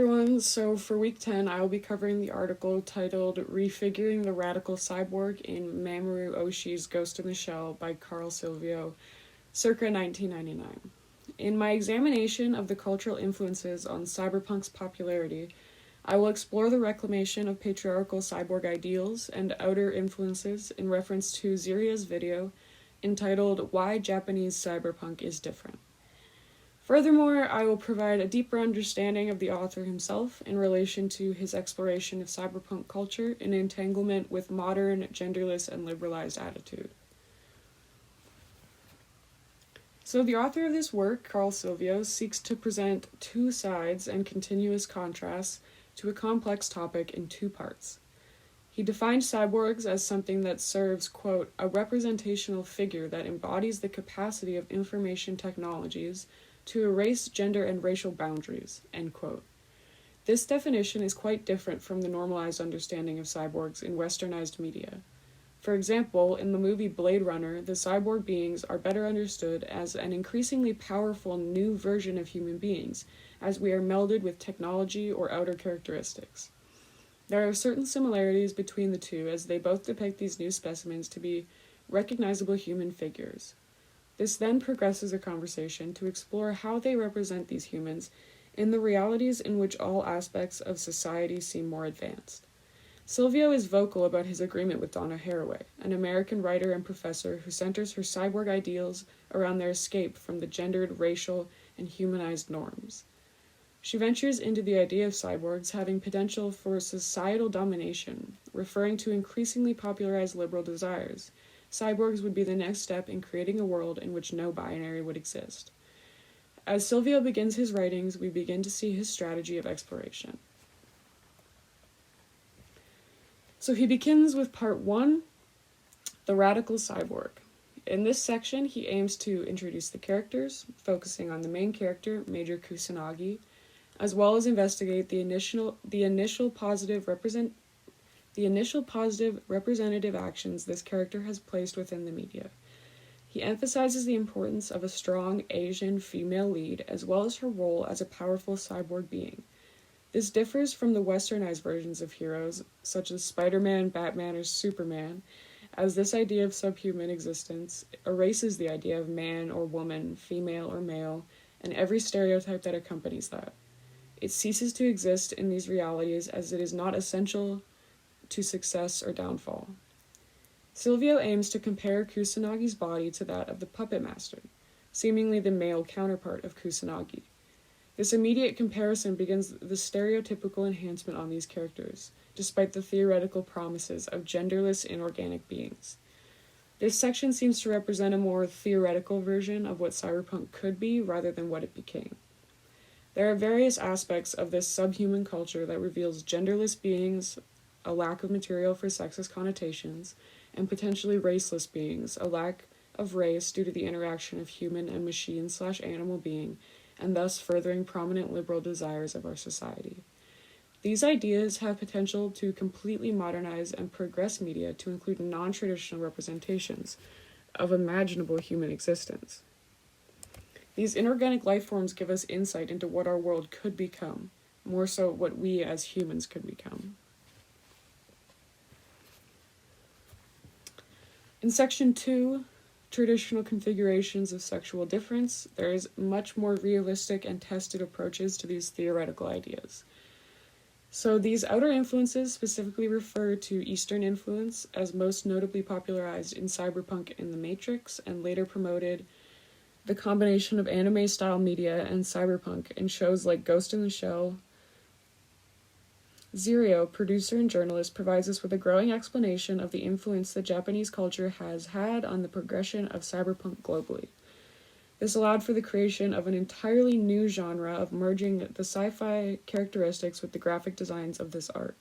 Everyone, so for week 10, I will be covering the article titled Refiguring the Radical Cyborg in Mamoru Oshii's Ghost in the Shell by Carl Silvio, circa 1999. In my examination of the cultural influences on cyberpunk's popularity, I will explore the reclamation of patriarchal cyborg ideals and outer influences in reference to Ziria's video entitled Why Japanese Cyberpunk is Different. Furthermore, I will provide a deeper understanding of the author himself in relation to his exploration of cyberpunk culture in entanglement with modern, genderless, and liberalized attitude. So the author of this work, Carl Silvio, seeks to present two sides and continuous contrasts to a complex topic in two parts. He defined cyborgs as something that serves, quote, a representational figure that embodies the capacity of information technologies to erase gender and racial boundaries, end quote. This definition is quite different from the normalized understanding of cyborgs in westernized media. For example, in the movie Blade Runner, the cyborg beings are better understood as an increasingly powerful new version of human beings, as we are melded with technology or outer characteristics. There are certain similarities between the two, as they both depict these new specimens to be recognizable human figures. This then progresses a conversation to explore how they represent these humans in the realities in which all aspects of society seem more advanced. Silvio is vocal about his agreement with Donna Haraway, an American writer and professor who centers her cyborg ideals around their escape from the gendered, racial, and humanized norms. She ventures into the idea of cyborgs having potential for societal domination, referring to increasingly popularized liberal desires. Cyborgs would be the next step in creating a world in which no binary would exist. As Silvio begins his writings, we begin to see his strategy of exploration. So he begins with part 1, the radical cyborg. In this section, he aims to introduce the characters, focusing on the main character, Major Kusanagi, as well as investigate the initial positive representative actions this character has placed within the media. He emphasizes the importance of a strong Asian female lead, as well as her role as a powerful cyborg being. This differs from the westernized versions of heroes, such as Spider-Man, Batman, or Superman, as this idea of subhuman existence erases the idea of man or woman, female or male, and every stereotype that accompanies that. It ceases to exist in these realities as it is not essential to success or downfall. Silvio aims to compare Kusanagi's body to that of the puppet master, seemingly the male counterpart of Kusanagi. This immediate comparison begins the stereotypical enhancement on these characters, despite the theoretical promises of genderless inorganic beings. This section seems to represent a more theoretical version of what cyberpunk could be rather than what it became. There are various aspects of this subhuman culture that reveals genderless beings, a lack of material for sexist connotations, and potentially raceless beings, a lack of race due to the interaction of human and machine/animal being, and thus furthering prominent liberal desires of our society. These ideas have potential to completely modernize and progress media to include non-traditional representations of imaginable human existence. These inorganic life forms give us insight into what our world could become, more so what we as humans could become. In section 2, traditional configurations of sexual difference, there is much more realistic and tested approaches to these theoretical ideas. So these outer influences specifically refer to Eastern influence, as most notably popularized in cyberpunk in The Matrix, and later promoted the combination of anime-style media and cyberpunk in shows like Ghost in the Shell. Zirio, producer and journalist, provides us with a growing explanation of the influence that Japanese culture has had on the progression of cyberpunk globally. This allowed for the creation of an entirely new genre of merging the sci-fi characteristics with the graphic designs of this art.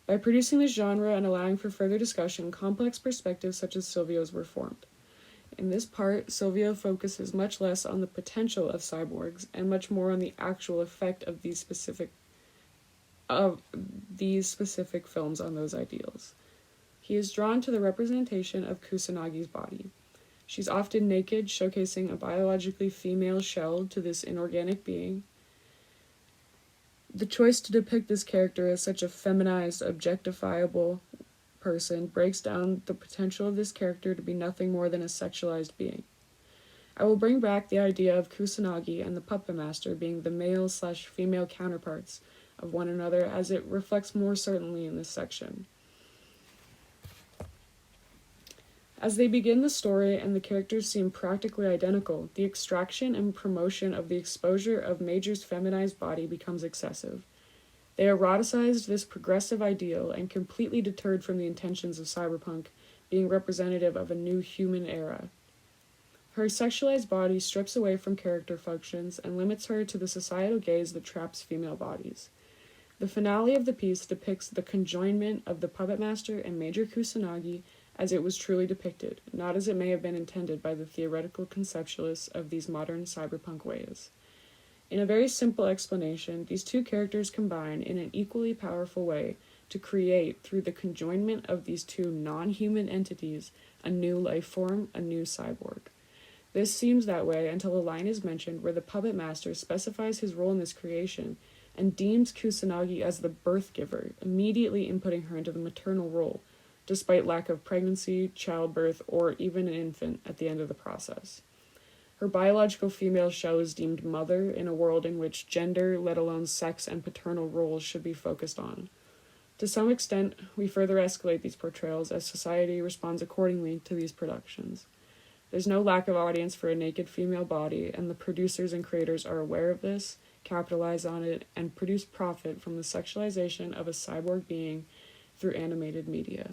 By producing this genre and allowing for further discussion, complex perspectives such as Silvio's were formed. In this part, Silvio focuses much less on the potential of cyborgs and much more on the actual effect of these specific films on those ideals. He is drawn to the representation of Kusanagi's body. She's often naked, showcasing a biologically female shell to this inorganic being. The choice to depict this character as such a feminized, objectifiable person breaks down the potential of this character to be nothing more than a sexualized being. I will bring back the idea of Kusanagi and the Puppet Master being the male/female counterparts of one another, as it reflects more certainly in this section. As they begin the story and the characters seem practically identical, the extraction and promotion of the exposure of Major's feminized body becomes excessive. They eroticized this progressive ideal and completely deterred from the intentions of cyberpunk being representative of a new human era. Her sexualized body strips away from character functions and limits her to the societal gaze that traps female bodies. The finale of the piece depicts the conjoinment of the Puppet Master and Major Kusanagi as it was truly depicted, not as it may have been intended by the theoretical conceptualists of these modern cyberpunk ways. In a very simple explanation, these two characters combine in an equally powerful way to create, through the conjoinment of these two non-human entities, a new life form, a new cyborg. This seems that way until a line is mentioned where the Puppet Master specifies his role in this creation and deems Kusanagi as the birth giver, immediately inputting her into the maternal role, despite lack of pregnancy, childbirth, or even an infant at the end of the process. Her biological female shell is deemed mother in a world in which gender, let alone sex and paternal roles, should be focused on. To some extent, we further escalate these portrayals as society responds accordingly to these productions. There's no lack of audience for a naked female body, and the producers and creators are aware of this, capitalize on it, and produce profit from the sexualization of a cyborg being through animated media.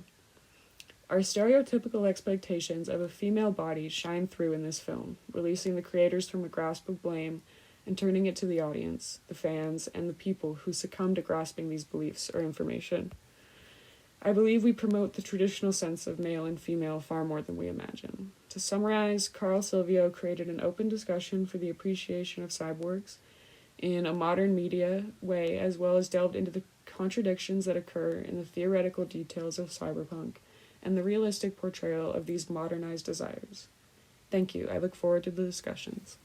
Our stereotypical expectations of a female body shine through in this film, releasing the creators from a grasp of blame and turning it to the audience, the fans, and the people who succumb to grasping these beliefs or information. I believe we promote the traditional sense of male and female far more than we imagine. To summarize, Carl Silvio created an open discussion for the appreciation of cyborgs in a modern media way, as well as delved into the contradictions that occur in the theoretical details of cyberpunk and the realistic portrayal of these modernized desires. Thank you. I look forward to the discussions.